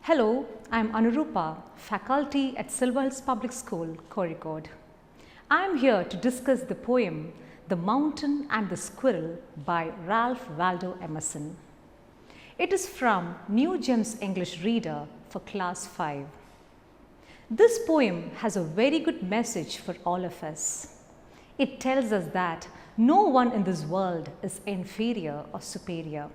Hello, I am Anuroopa, faculty at Silver Hills Public School, KOZHIKODE. I am here to discuss the poem The Mountain and the Squirrel by Ralph Waldo Emerson. It is from New Gems English Reader for Class 5. This poem has a very good message for all of us. It tells us that no one in this world is inferior or superior.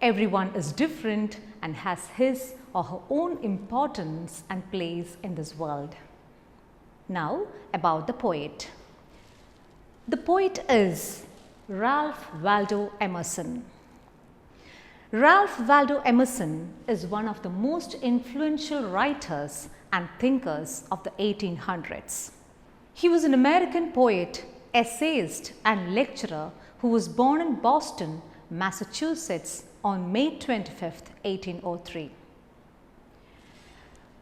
Everyone is different and has his or her own importance and place in this world. Now about the poet. The poet is Ralph Waldo Emerson. Ralph Waldo Emerson is one of the most influential writers and thinkers of the 1800s. He was an American poet, essayist and lecturer who was born in Boston, Massachusetts on May 25, 1803.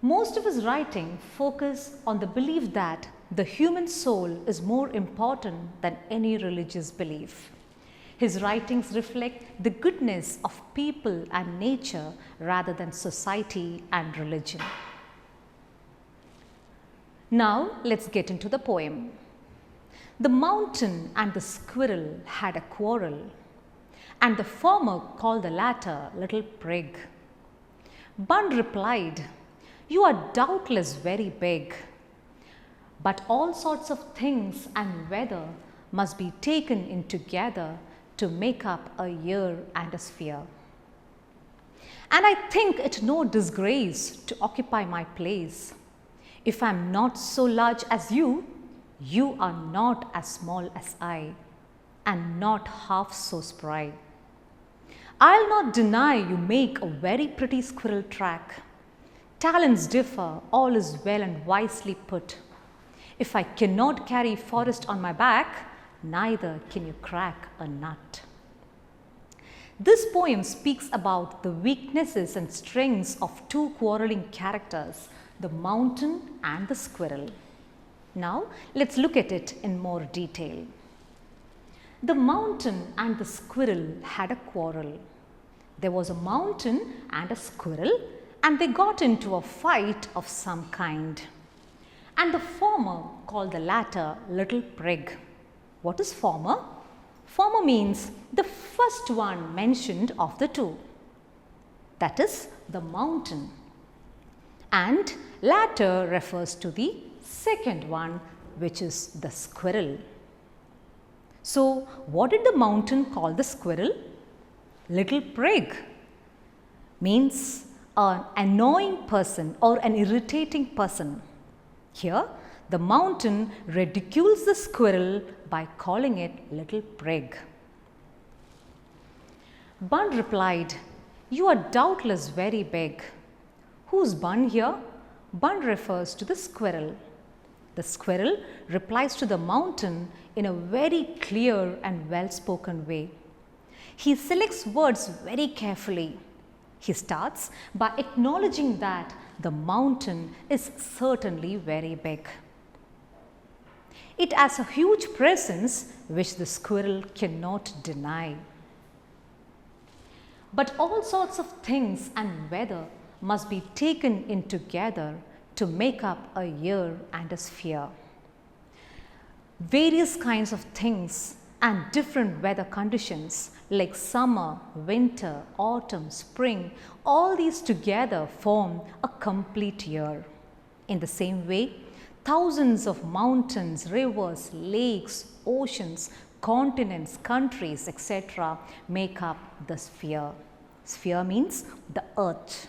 Most of his writing focus on the belief that the human soul is more important than any religious belief. His writings reflect the goodness of people and nature rather than society and religion. Now let's get into the poem. The mountain and the squirrel had a quarrel, and the former called the latter little prig. Bun replied, "You are doubtless very big, but all sorts of things and weather must be taken in together to make up a year and a sphere. And I think it no disgrace to occupy my place. If I am not so large as you, you are not as small as I, and not half so spry. I'll not deny you make a very pretty squirrel track. Talents differ, all is well and wisely put. If I cannot carry forest on my back, neither can you crack a nut." This poem speaks about the weaknesses and strengths of two quarreling characters, the mountain and the squirrel. Now let's look at it in more detail. The mountain and the squirrel had a quarrel. There was a mountain and a squirrel, and they got into a fight of some kind. And the former called the latter little prig. What is former? Former means the first one mentioned of the two. That is the mountain. And latter refers to the second one, which is the squirrel. So what did the mountain call the squirrel? Little prig means an annoying person or an irritating person. Here the mountain ridicules the squirrel by calling it little prig. Bun replied, "You are doubtless very big." Who's Bun here? Bun refers to the squirrel. The squirrel replies to the mountain in a very clear and well-spoken way. He selects words very carefully. He starts by acknowledging that the mountain is certainly very big. It has a huge presence which the squirrel cannot deny. But all sorts of things and weather must be taken in together to make up a year and a sphere. Various kinds of things and different weather conditions like summer, winter, autumn, spring, all these together form a complete year. In the same way, thousands of mountains, rivers, lakes, oceans, continents, countries, etc. make up the sphere. Sphere means the earth.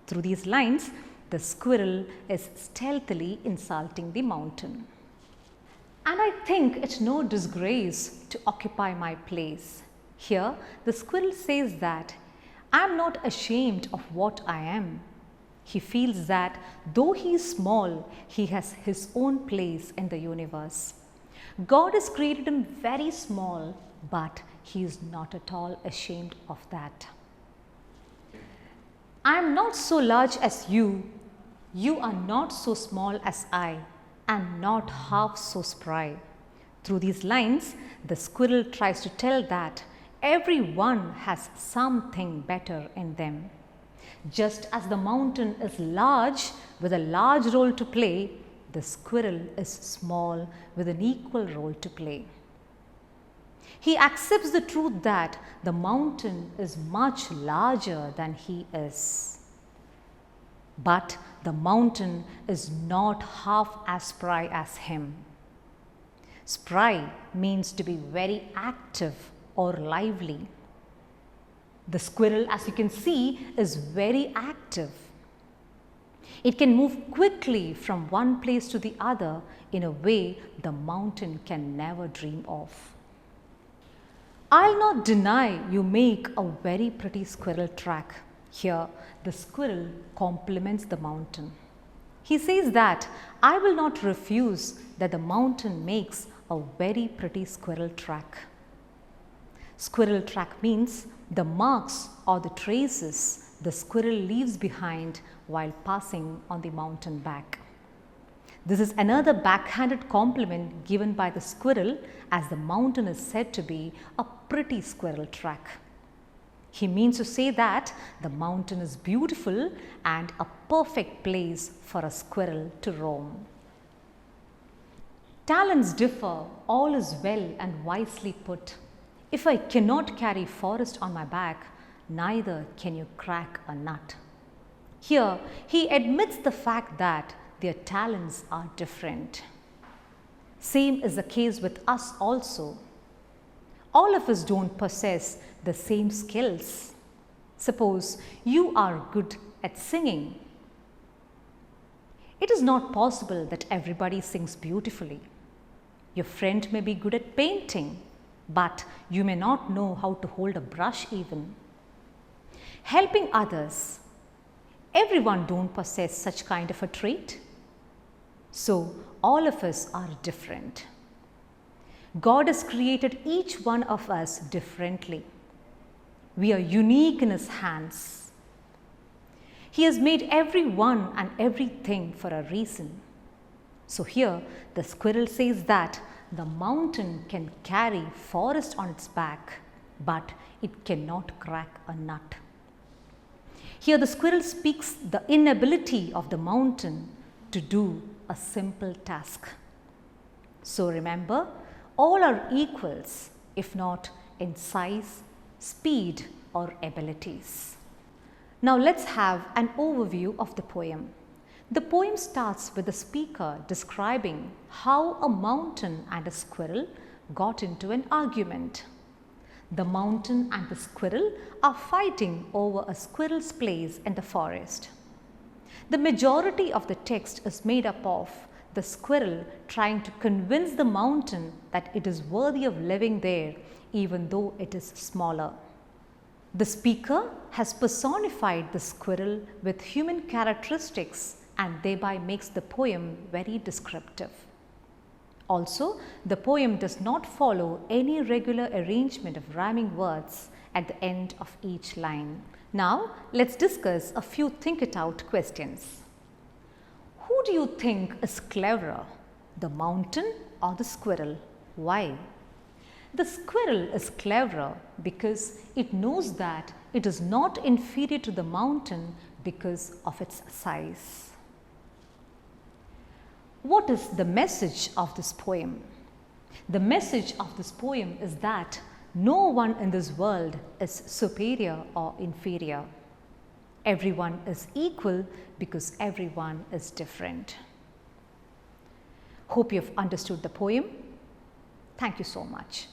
Through these lines, the squirrel is stealthily insulting the mountain. And I think it no disgrace to occupy my place. Here the squirrel says that I am not ashamed of what I am. He feels that though he is small, he has his own place in the universe. God has created him very small, but he is not at all ashamed of that. I am not so large as you. You are not so small as I, and not half so spry. Through these lines, the squirrel tries to tell that everyone has something better in them. Just as the mountain is large with a large role to play, the squirrel is small with an equal role to play. He accepts the truth that the mountain is much larger than he is. But the mountain is not half as spry as him. Spry means to be very active or lively. The squirrel, as you can see, is very active. It can move quickly from one place to the other in a way the mountain can never dream of. I'll not deny you make a very pretty squirrel track. Here, the squirrel compliments the mountain. He says that I will not refuse that the mountain makes a very pretty squirrel track. Squirrel track means the marks or the traces the squirrel leaves behind while passing on the mountain back. This is another backhanded compliment given by the squirrel, as the mountain is said to be a pretty squirrel track. He means to say that the mountain is beautiful and a perfect place for a squirrel to roam. Talents differ, all is well and wisely put. If I cannot carry forest on my back, neither can you crack a nut. Here, he admits the fact that their talents are different. Same is the case with us also. All of us don't possess the same skills. Suppose you are good at singing. It is not possible that everybody sings beautifully. Your friend may be good at painting, but you may not know how to hold a brush even. Helping others, everyone don't possess such kind of a trait. So all of us are different. God has created each one of us differently. We are unique in His hands. He has made everyone and everything for a reason. So here the squirrel says that the mountain can carry forest on its back, but it cannot crack a nut. Here the squirrel speaks the inability of the mountain to do a simple task. So remember, all are equals, if not in size, speed or abilities. Now let's have an overview of the poem. The poem starts with the speaker describing how a mountain and a squirrel got into an argument. The mountain and the squirrel are fighting over a squirrel's place in the forest. The majority of the text is made up of the squirrel trying to convince the mountain that it is worthy of living there even though it is smaller. The speaker has personified the squirrel with human characteristics and thereby makes the poem very descriptive. Also, the poem does not follow any regular arrangement of rhyming words at the end of each line. Now, let's discuss a few think it out questions. Who do you think is cleverer, the mountain or the squirrel? Why? The squirrel is cleverer because it knows that it is not inferior to the mountain because of its size. What is the message of this poem? The message of this poem is that no one in this world is superior or inferior. Everyone is equal because everyone is different. Hope you have understood the poem. Thank you so much.